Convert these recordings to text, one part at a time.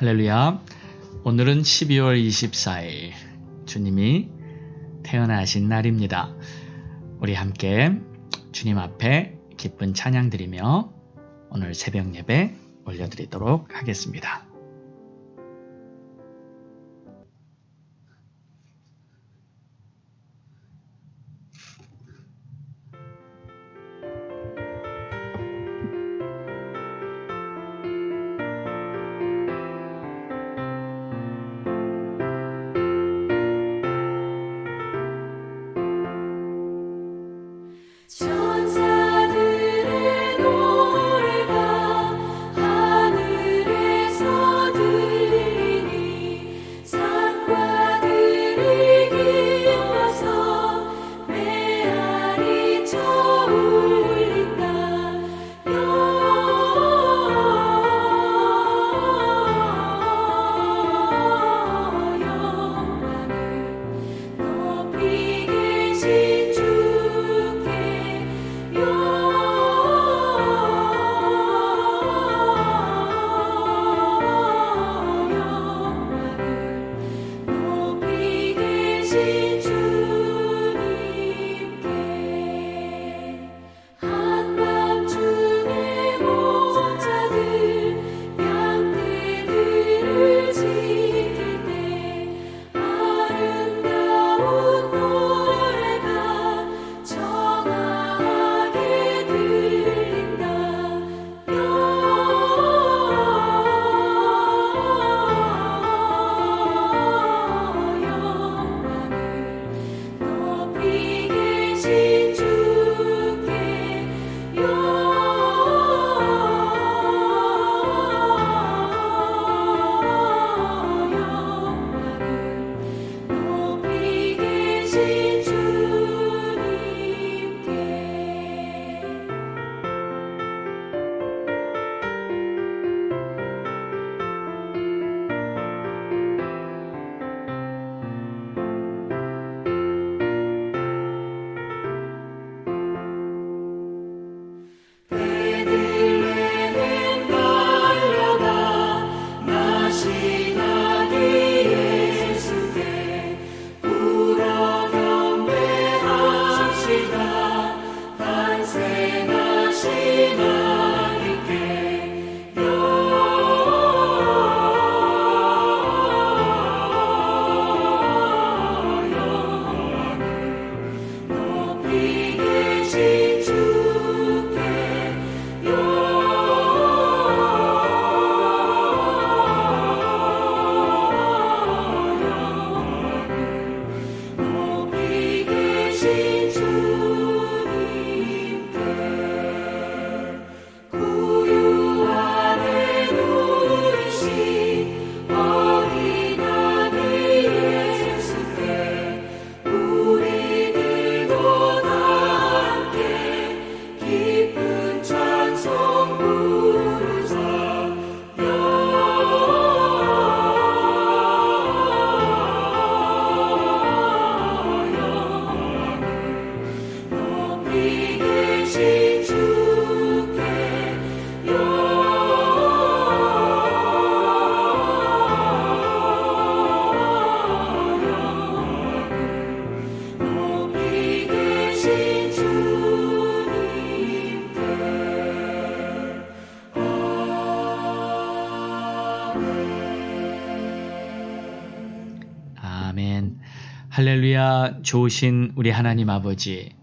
할렐루야. 오늘은 12월 24일 주님이 태어나신 날입니다. 우리 함께 주님 앞에 기쁜 찬양 드리며 오늘 새벽 예배 올려드리도록 하겠습니다. 천사들의 노래가 하늘에서 들리니 산과 들이 기뻐서 메아리 쳐 울린다. 영광을 높이 계신 주께 영광을 높이 계신 주님께 한밤중에 목자들 양떼들을 지킬 때 아름다운 노래가 청아하게 들린다. 영광을 높이 계신 주께 영광을 높이 계신 주님께 베들레헴 달려가 나시나기 예수께 울어 경배합시다. 탄생하신 아기께 영광을 높이 계신 주께 영광을 높이 계신 주님께 구유 안에 누이신 어린 아기 예수께 우리들도 다 함께 기쁜 찬송 부르자. 영광을 높이 계신 주께 영광을 높이 계신 주님께 아멘. 할렐루야. 좋으신 우리 하나님 아버지,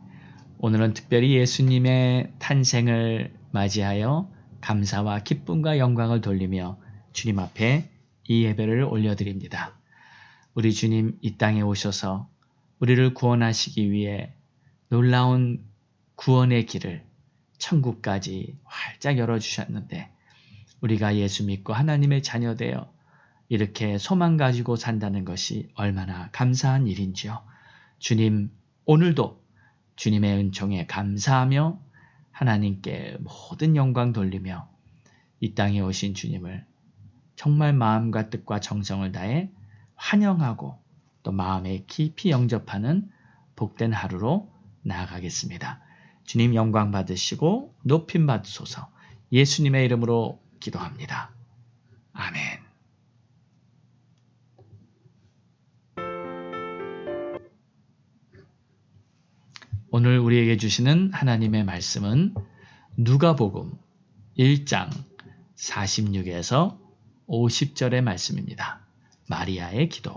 오늘은 특별히 예수님의 탄생을 맞이하여 감사와 기쁨과 영광을 돌리며 주님 앞에 이 예배를 올려드립니다. 우리 주님 이 땅에 오셔서 우리를 구원하시기 위해 놀라운 구원의 길을 천국까지 활짝 열어주셨는데 우리가 예수 믿고 하나님의 자녀 되어 이렇게 소망 가지고 산다는 것이 얼마나 감사한 일인지요. 주님, 오늘도 주님의 은총에 감사하며 하나님께 모든 영광 돌리며 이 땅에 오신 주님을 정말 마음과 뜻과 정성을 다해 환영하고 또 마음에 깊이 영접하는 복된 하루로 나아가겠습니다. 주님 영광 받으시고 높임 받으소서. 예수님의 이름으로 기도합니다. 아멘. 오늘 우리에게 주시는 하나님의 말씀은 누가복음 1장 46에서 50절의 말씀입니다. 마리아의 기도.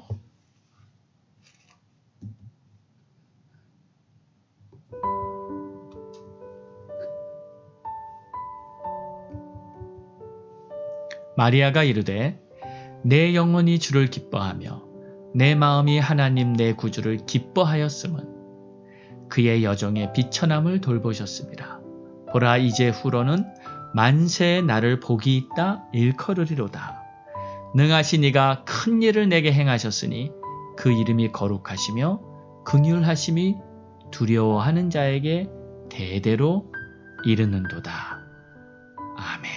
마리아가 이르되 내 영혼이 주를 기뻐하며 내 마음이 하나님 내 구주를 기뻐하였음은 그의 여정의 비천함을 돌보셨습니다. 보라 이제 후로는 만세의 나를 복이 있다 일컬으리로다. 능하신 이가 큰 일을 내게 행하셨으니 그 이름이 거룩하시며 긍휼하심이 두려워하는 자에게 대대로 이르는도다. 아멘.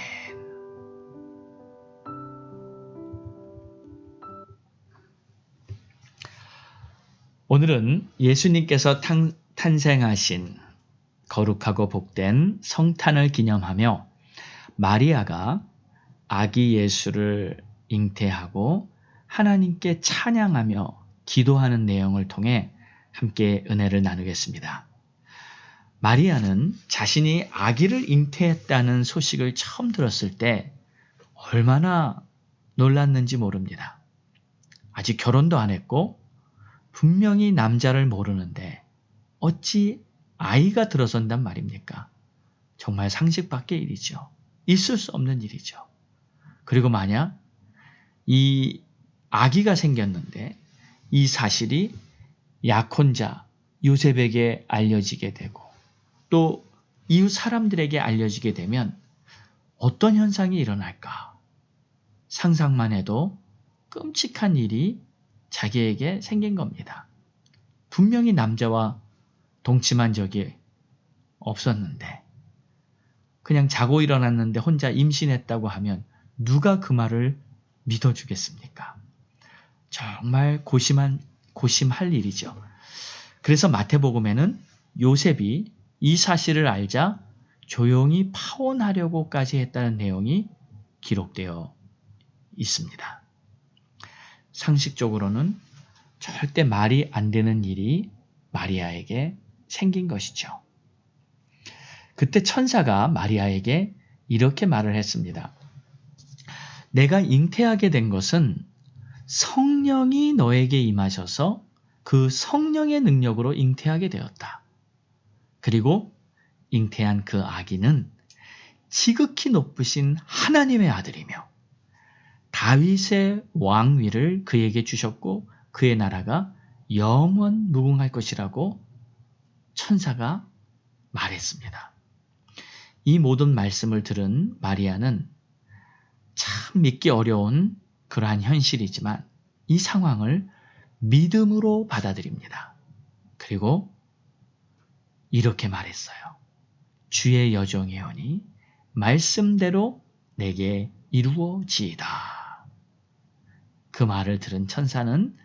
오늘은 예수님께서 탄생하신 거룩하고 복된 성탄을 기념하며 마리아가 아기 예수를 잉태하고 하나님께 찬양하며 기도하는 내용을 통해 함께 은혜를 나누겠습니다. 마리아는 자신이 아기를 잉태했다는 소식을 처음 들었을 때 얼마나 놀랐는지 모릅니다. 아직 결혼도 안 했고 분명히 남자를 모르는데 어찌 아이가 들어선단 말입니까? 정말 상식 밖의 일이죠. 있을 수 없는 일이죠. 그리고 만약 이 아기가 생겼는데 이 사실이 약혼자 요셉에게 알려지게 되고 또 이웃 사람들에게 알려지게 되면 어떤 현상이 일어날까? 상상만 해도 끔찍한 일이 자기에게 생긴 겁니다. 분명히 남자와 동침한 적이 없었는데 그냥 자고 일어났는데 혼자 임신했다고 하면 누가 그 말을 믿어주겠습니까? 정말 고심할 일이죠. 그래서 마태복음에는 요셉이 이 사실을 알자 조용히 파혼하려고까지 했다는 내용이 기록되어 있습니다. 상식적으로는 절대 말이 안 되는 일이 마리아에게 생긴 것이죠. 그때 천사가 마리아에게 이렇게 말을 했습니다. 내가 잉태하게 된 것은 성령이 너에게 임하셔서 그 성령의 능력으로 잉태하게 되었다. 그리고 잉태한 그 아기는 지극히 높으신 하나님의 아들이며 다윗의 왕위를 그에게 주셨고 그의 나라가 영원 무궁할 것이라고 천사가 말했습니다. 이 모든 말씀을 들은 마리아는 참 믿기 어려운 그러한 현실이지만 이 상황을 믿음으로 받아들입니다. 그리고 이렇게 말했어요. 주의 여종이오니 말씀대로 내게 이루어지이다. 그 말을 들은 천사는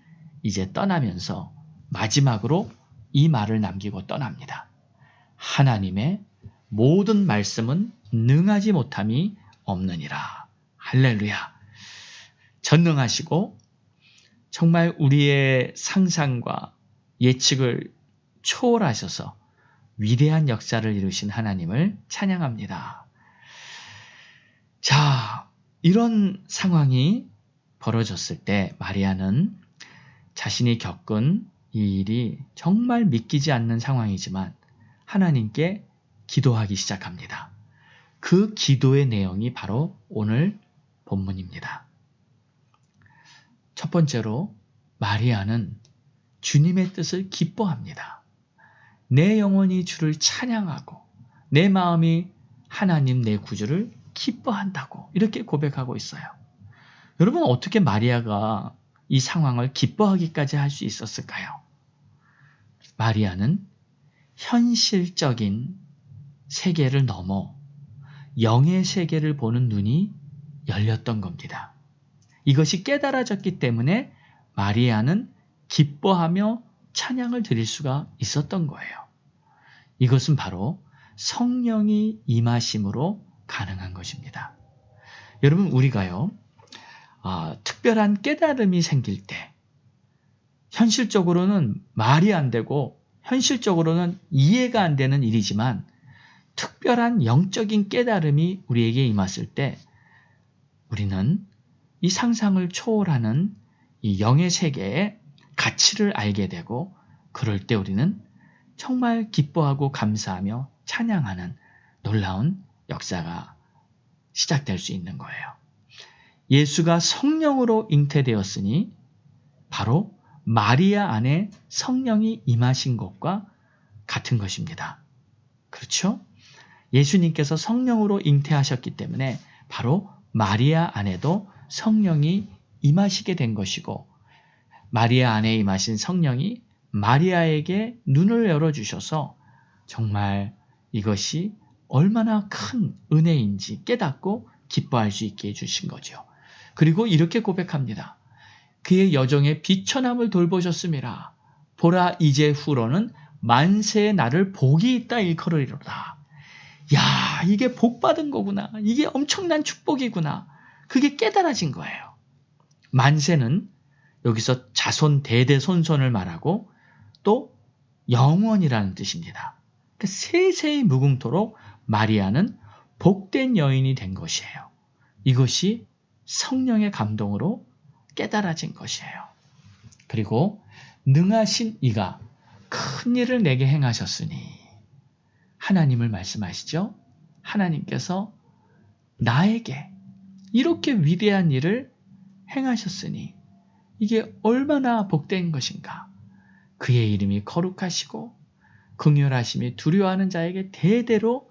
이제 떠나면서 마지막으로 이 말을 남기고 떠납니다. 하나님의 모든 말씀은 능하지 못함이 없느니라. 할렐루야. 전능하시고 정말 우리의 상상과 예측을 초월하셔서 위대한 역사를 이루신 하나님을 찬양합니다. 자, 이런 상황이 벌어졌을 때 마리아는 자신이 겪은 이 일이 정말 믿기지 않는 상황이지만 하나님께 기도하기 시작합니다. 그 기도의 내용이 바로 오늘 본문입니다. 첫 번째로 마리아는 주님의 뜻을 기뻐합니다. 내 영혼이 주를 찬양하고 내 마음이 하나님 내 구주를 기뻐한다고 이렇게 고백하고 있어요. 여러분 어떻게 마리아가 이 상황을 기뻐하기까지 할 수 있었을까요? 마리아는 현실적인 세계를 넘어 영의 세계를 보는 눈이 열렸던 겁니다. 이것이 깨달아졌기 때문에 마리아는 기뻐하며 찬양을 드릴 수가 있었던 거예요. 이것은 바로 성령이 임하심으로 가능한 것입니다. 여러분 우리가요 특별한 깨달음이 생길 때 현실적으로는 말이 안 되고 현실적으로는 이해가 안 되는 일이지만 특별한 영적인 깨달음이 우리에게 임했을 때 우리는 이 상상을 초월하는 이 영의 세계의 가치를 알게 되고 그럴 때 우리는 정말 기뻐하고 감사하며 찬양하는 놀라운 역사가 시작될 수 있는 거예요. 예수가 성령으로 잉태되었으니 바로 마리아 안에 성령이 임하신 것과 같은 것입니다. 그렇죠? 예수님께서 성령으로 잉태하셨기 때문에 바로 마리아 안에도 성령이 임하시게 된 것이고 마리아 안에 임하신 성령이 마리아에게 눈을 열어주셔서 정말 이것이 얼마나 큰 은혜인지 깨닫고 기뻐할 수 있게 해주신 거죠. 그리고 이렇게 고백합니다. 그의 여정에 비천함을 돌보셨음이라. 보라 이제 후로는 만세의 나를 복이 있다 일컬으리로다. 야, 이게 복 받은 거구나. 이게 엄청난 축복이구나. 그게 깨달아진 거예요. 만세는 여기서 자손 대대손손을 말하고 또 영원이라는 뜻입니다. 그러니까 세세히 무궁토록 마리아는 복된 여인이 된 것이에요. 이것이 성령의 감동으로 깨달아진 것이에요. 그리고 능하신 이가 큰 일을 내게 행하셨으니 하나님을 말씀하시죠. 하나님께서 나에게 이렇게 위대한 일을 행하셨으니 이게 얼마나 복된 것인가. 그의 이름이 거룩하시고 긍휼하심이 두려워하는 자에게 대대로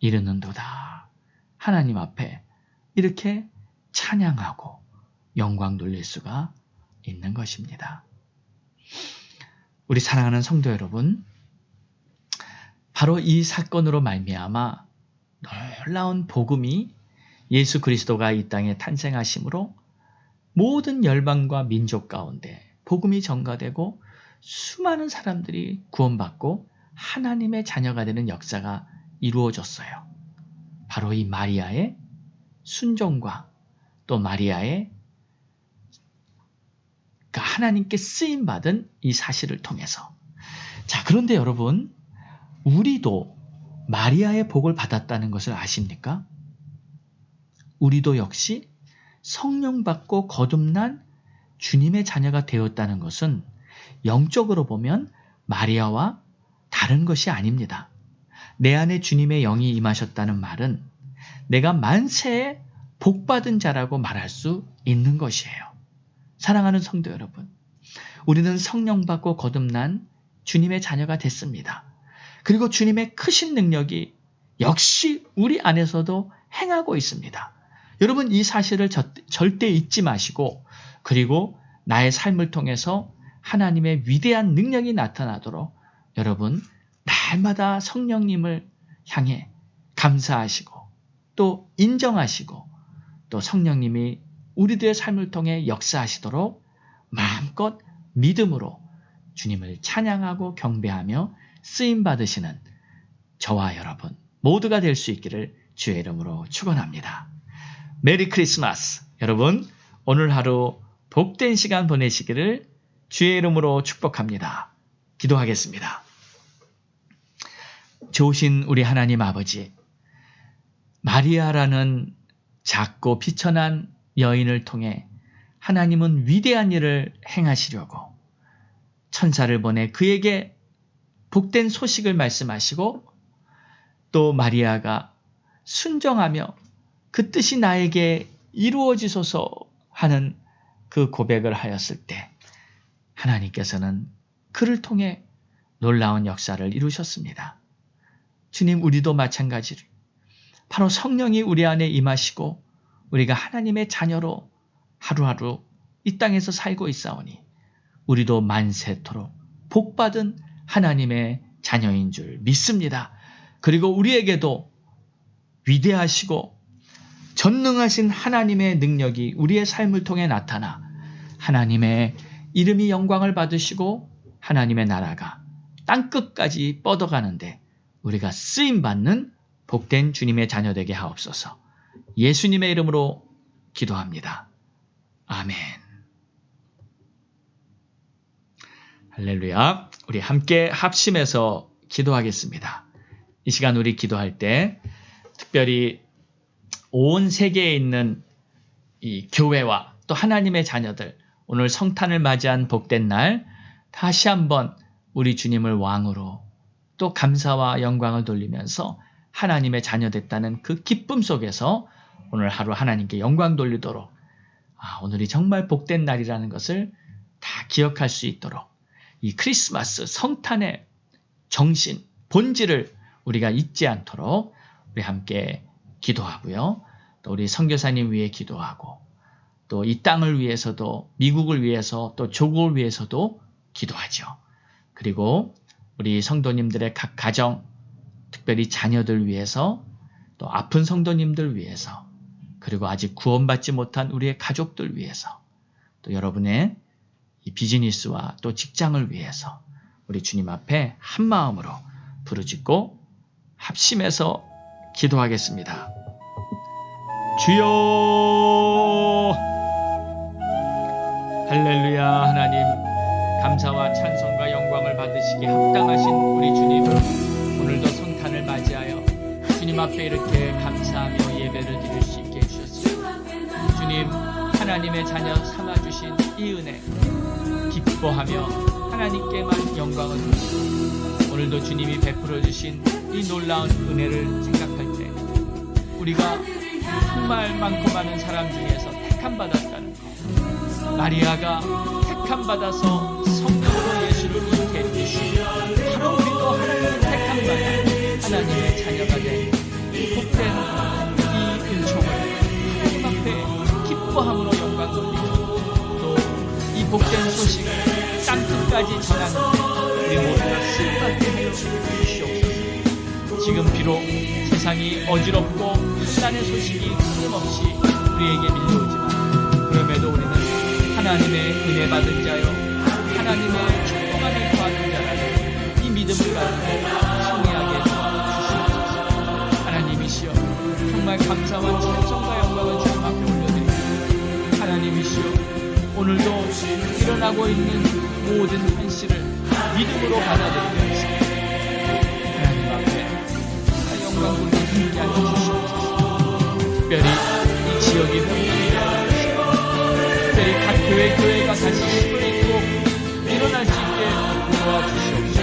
이르는도다. 하나님 앞에 이렇게 찬양하고 영광 돌릴 수가 있는 것입니다. 우리 사랑하는 성도 여러분, 바로 이 사건으로 말미암아 놀라운 복음이 예수 그리스도가 이 땅에 탄생하심으로 모든 열방과 민족 가운데 복음이 전가되고 수많은 사람들이 구원받고 하나님의 자녀가 되는 역사가 이루어졌어요. 바로 이 마리아의 순종과 또 마리아의 하나님께 쓰임받은 이 사실을 통해서. 자, 그런데 여러분, 우리도 마리아의 복을 받았다는 것을 아십니까? 우리도 역시 성령 받고 거듭난 주님의 자녀가 되었다는 것은 영적으로 보면 마리아와 다른 것이 아닙니다. 내 안에 주님의 영이 임하셨다는 말은 내가 만세에 복받은 자라고 말할 수 있는 것이에요. 사랑하는 성도 여러분, 우리는 성령 받고 거듭난 주님의 자녀가 됐습니다. 그리고 주님의 크신 능력이 역시 우리 안에서도 행하고 있습니다. 여러분, 이 사실을 절대 잊지 마시고, 그리고 나의 삶을 통해서 하나님의 위대한 능력이 나타나도록 여러분 날마다 성령님을 향해 감사하시고 또 인정하시고 또 성령님이 우리들의 삶을 통해 역사하시도록 마음껏 믿음으로 주님을 찬양하고 경배하며 쓰임받으시는 저와 여러분 모두가 될 수 있기를 주의 이름으로 축원합니다. 메리 크리스마스! 여러분, 오늘 하루 복된 시간 보내시기를 주의 이름으로 축복합니다. 기도하겠습니다. 좋으신 우리 하나님 아버지, 마리아라는 작고 비천한 여인을 통해 하나님은 위대한 일을 행하시려고 천사를 보내 그에게 복된 소식을 말씀하시고 또 마리아가 순종하며 그 뜻이 나에게 이루어지소서 하는 그 고백을 하였을 때 하나님께서는 그를 통해 놀라운 역사를 이루셨습니다. 주님, 우리도 마찬가지로 바로 성령이 우리 안에 임하시고 우리가 하나님의 자녀로 하루하루 이 땅에서 살고 있사오니 우리도 만세토록 복받은 하나님의 자녀인 줄 믿습니다. 그리고 우리에게도 위대하시고 전능하신 하나님의 능력이 우리의 삶을 통해 나타나 하나님의 이름이 영광을 받으시고 하나님의 나라가 땅끝까지 뻗어가는데 우리가 쓰임받는 복된 주님의 자녀 되게 하옵소서. 예수님의 이름으로 기도합니다. 아멘. 할렐루야. 우리 함께 합심해서 기도하겠습니다. 이 시간 우리 기도할 때 특별히 온 세계에 있는 이 교회와 또 하나님의 자녀들, 오늘 성탄을 맞이한 복된 날 다시 한번 우리 주님을 왕으로 또 감사와 영광을 돌리면서 하나님의 자녀 됐다는 그 기쁨 속에서 오늘 하루 하나님께 영광 돌리도록, 오늘이 정말 복된 날이라는 것을 다 기억할 수 있도록 이 크리스마스 성탄의 정신, 본질을 우리가 잊지 않도록 우리 함께 기도하고요. 또 우리 선교사님 위해 기도하고 또 이 땅을 위해서도, 미국을 위해서, 또 조국을 위해서도 기도하죠. 그리고 우리 성도님들의 각 가정, 특별히 자녀들 위해서, 또 아픈 성도님들 위해서, 그리고 아직 구원받지 못한 우리의 가족들 위해서, 또 여러분의 이 비즈니스와 또 직장을 위해서 우리 주님 앞에 한 마음으로 부르짖고 합심해서 기도하겠습니다. 주여! 할렐루야. 하나님, 감사와 찬송과 영광을 받으시기에 합당하신 우리 주님, 오늘도 성탄을 맞이하여 주님 앞에 이렇게 감사하며 예배를 드릴 수 있게 해주셨습니다. 주님, 하나님의 자녀 삼아주신 이 은혜 기뻐하며 하나님께만 영광을 돌리고, 오늘도 주님이 베풀어 주신 이 놀라운 은혜를 생각할 때 우리가 정말 많고 많은 사람 중에서 택함받았다는 것, 마리아가 택함받아서 성령으로 예수를 잉태해 주시고 바로 우리도 하나님의 택함받아 하나님의 자녀가 된 이 복된 이 은총을 하나님 앞에 기뻐함으로 영광 돌리고, 또 이 복된 소식을 땅끝까지 전하는데 우리 모두가 쓰임받게 하여 주시옵소서. 지금 비록 세상이 어지럽고 환난의 소식이 끊임없이 우리에게 밀려오지만, 그럼에도 우리는 하나님의 은혜 받은 자요, 하나님의 축복안을 구하는 자라는 이 믿음을 가지고 승리하게 도와주시옵소서. 하나님이시여, 정말 감사와 찬송과 영광을 주님 앞에 올려드립니다. 하나님이시여, 오늘도 일어나고 있는 모든 현실을 믿음으로 받아들이면서 하나님 앞에 영광 돌리는 힘있게 하여 주시옵소서. 특별히 이 지역이 변화되어 특별히 각 교회가 다시 힘을 입고 일어날 수 있게 도와주시옵소서.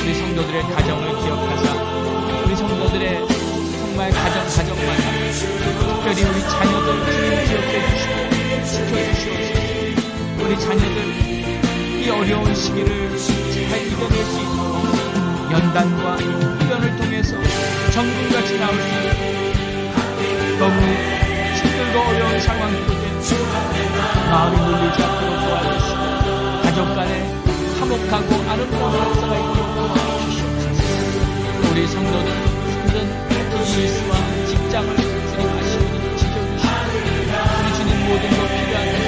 우리 성도들의 가정을 기억하사 우리 성도들의 정말 가정마다 특별히 우리 자녀들 주님 기억해 주시고 지켜주시옵소서. 우리 자녀들 이 어려운 시기를 잘 이겨낼 수 있도록 연단과 훈련을 통해서 정금같이 나올 수 있도록 너무 힘들고 어려운 상황 속에 마음이 눌리지 않도록 도와주시고, 가족 간에 화목하고 아름다운 역사가 있도록 도와주시옵소서. 우리 성도들 힘든 비즈니스와 직장을 주님 아시고 지켜주시고, 우리 주님 모든 것 필요한 것을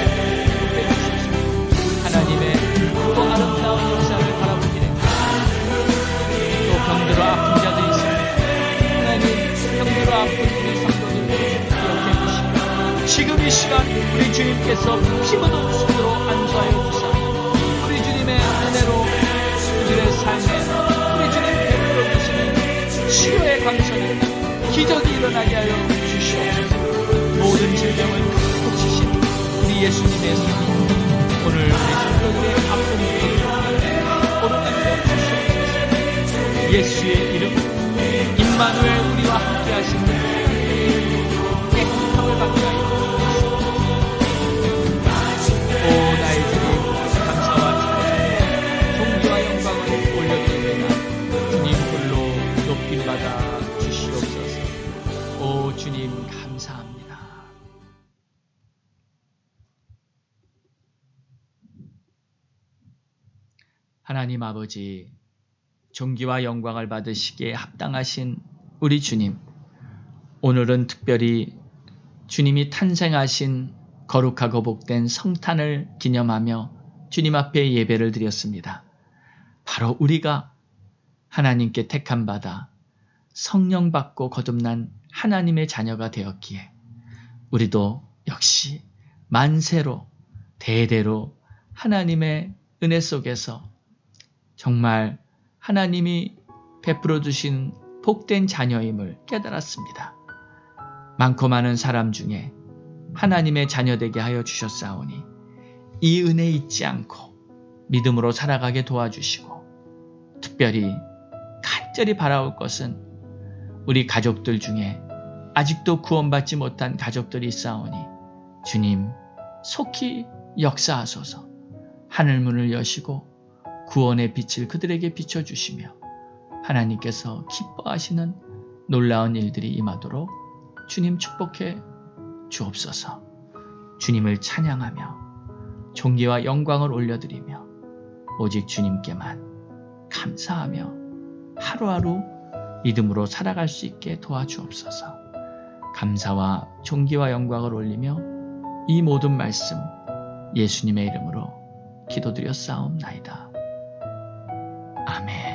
해주시옵소서. 하나님의 또 아름다운 역사를 바라보게 됩니다. 또 병들어 아픈 자들이 있습니다. 하나님, 병들어 아픈 우리 성도들을 기억해 주시고, 지금 이 시간 우리 주님께서 피묻은 손으로 안수하여 주사 우리 주님의 은혜로 그들의 삶에 우리 주님 베풀어 주시는 치료의 강선이 기적이 일어나게 하여 주시옵소서. 모든 질병을 고치신 우리 예수님의 손이 오늘 우리 성도들의 아픔을 오르게 주시옵소서. 예수의 이름 임마누엘 우리와 함께 하시는 깨끗함을 받게 하여 오 나의 주님, 감사와 찬송에 존귀와 영광을 올려드립니다. 주님 홀로 높임 받아 주시옵소서. 오 주님 감사합니다. 하나님 아버지, 존귀와 영광을 받으시기에 합당하신 우리 주님, 오늘은 특별히 주님이 탄생하신 거룩하고 복된 성탄을 기념하며 주님 앞에 예배를 드렸습니다. 바로 우리가 하나님께 택함받아 성령 받고 거듭난 하나님의 자녀가 되었기에 우리도 역시 만세로 대대로 하나님의 은혜 속에서 정말 하나님이 베풀어 주신 복된 자녀임을 깨달았습니다. 많고 많은 사람 중에 하나님의 자녀되게 하여 주셨사오니 이 은혜 잊지 않고 믿음으로 살아가게 도와주시고, 특별히 간절히 바라올 것은 우리 가족들 중에 아직도 구원받지 못한 가족들이 있사오니 주님 속히 역사하소서. 하늘문을 여시고 구원의 빛을 그들에게 비춰주시며 하나님께서 기뻐하시는 놀라운 일들이 임하도록 주님 축복해 주옵소서. 주님을 찬양하며 존귀와 영광을 올려드리며 오직 주님께만 감사하며 하루하루 믿음으로 살아갈 수 있게 도와주옵소서. 감사와 존귀와 영광을 올리며 이 모든 말씀 예수님의 이름으로 기도드렸사옵나이다. 아멘.